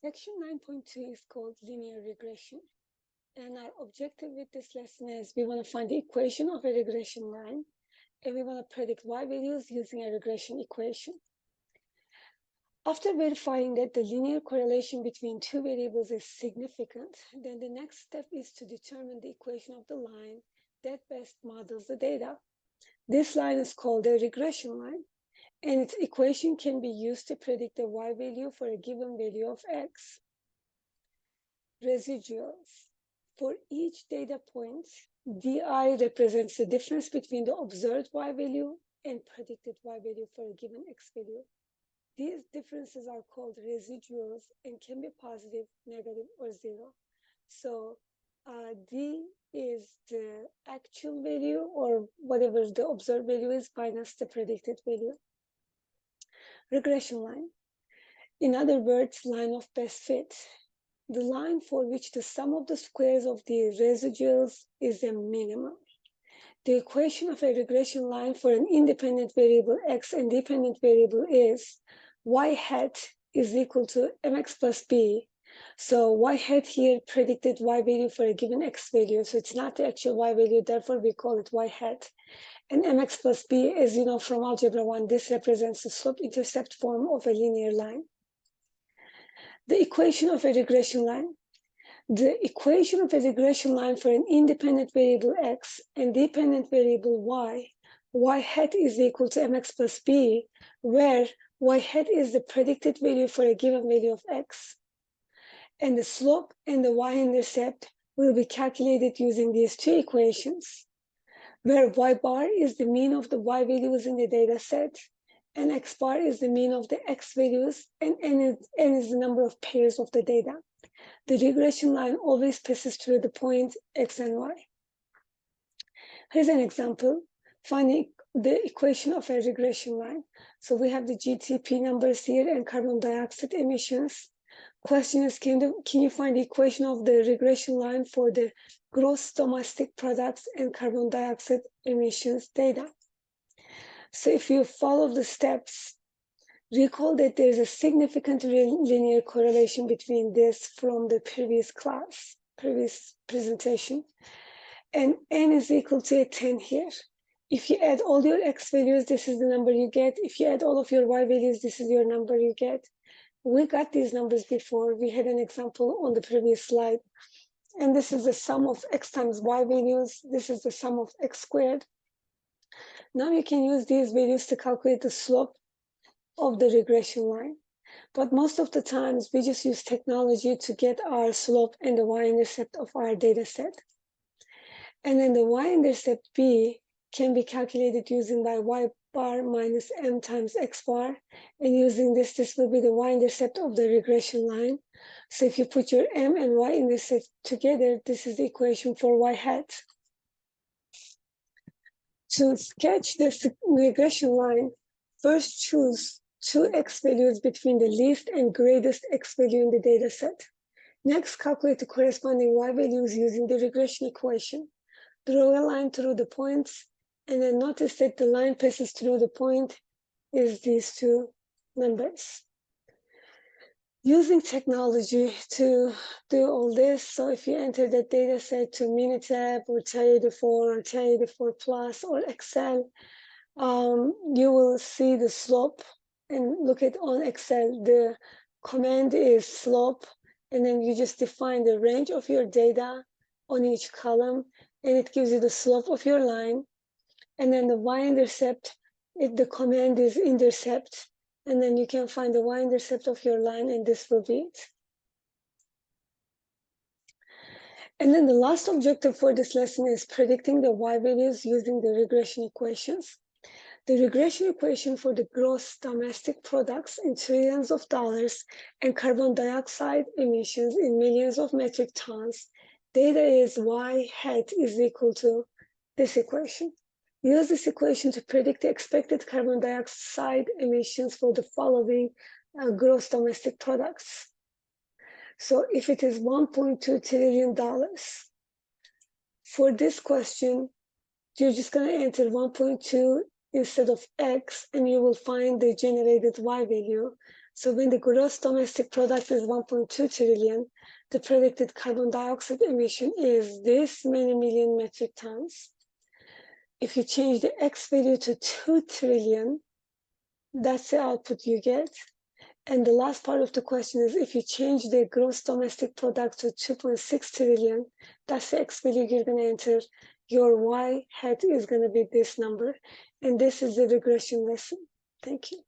Section 9.2 is called linear regression. And our objective with this lesson is we want to find the equation of a regression line, and we want to predict y values using a regression equation. After verifying that the linear correlation between two variables is significant, then the next step is to determine the equation of the line that best models the data. This line is called a regression line, and its equation can be used to predict the y value for a given value of x. Residuals. For each data point, di represents the difference between the observed y value and predicted y value for a given x value. These differences are called residuals and can be positive, negative, or zero. So d is the actual value, or whatever the observed value is, minus the predicted value. Regression line. In other words, line of best fit. The line for which the sum of the squares of the residuals is a minimum. The equation of a regression line for an independent variable x and dependent variable is y hat is equal to mx plus b. So y hat here predicted y value for a given x value, so it's not the actual y value, therefore we call it y hat. And mx plus b, as you know from algebra 1, this represents the slope-intercept form of a linear line. The equation of a regression line. The equation of a regression line for an independent variable x and dependent variable y hat is equal to mx plus b, where y hat is the predicted value for a given value of x. And the slope and the y-intercept will be calculated using these two equations, where y bar is the mean of the y values in the data set, and x bar is the mean of the x values, and n is the number of pairs of the data. The regression line always passes through the point x and y. Here's an example, finding the equation of a regression line. So we have the GDP numbers here and carbon dioxide emissions. Question is, can you find the equation of the regression line for the gross domestic products and carbon dioxide emissions data? So if you follow the steps, recall that there is a significant linear correlation between this from the previous presentation, and n is equal to 10 here. If you add all your x values, this is the number you get. If you add all of your y values, this is your number you get. We got these numbers before. We had an example on the previous slide. And this is the sum of x times y values. This is the sum of x squared. Now you can use these values to calculate the slope of the regression line. But most of the times, we just use technology to get our slope and the y-intercept of our data set. And then the y-intercept b can be calculated using by y bar minus m times x bar. And using this will be the y-intercept of the regression line. So if you put your m and y-intercept together, this is the equation for y hat. To sketch this regression line, first choose two x values between the least and greatest x value in the data set. Next, calculate the corresponding y values using the regression equation. Draw a line through the points, and then notice that the line passes through the point is these two numbers. Using technology to do all this, so if you enter the data set to Minitab or TI-84 or TI-84 Plus or Excel, you will see the slope. And look at on Excel, the command is slope, and then you just define the range of your data on each column, and it gives you the slope of your line. And then the y-intercept, the command is intercept, and then you can find the y-intercept of your line, and this will be it. And then the last objective for this lesson is predicting the y values using the regression equations. The regression equation for the gross domestic products in trillions of dollars and carbon dioxide emissions in millions of metric tons, data is y hat is equal to this equation. Use this equation to predict the expected carbon dioxide emissions for the following gross domestic products. So if it is $1.2 trillion, for this question, you're just going to enter 1.2 instead of X, and you will find the generated Y value. So when the gross domestic product is 1.2 trillion, the predicted carbon dioxide emission is this many million metric tons. If you change the X value to 2 trillion, that's the output you get. And the last part of the question is, if you change the gross domestic product to 2.6 trillion, that's the X value you're going to enter. Your Y hat is going to be this number. And this is the regression lesson. Thank you.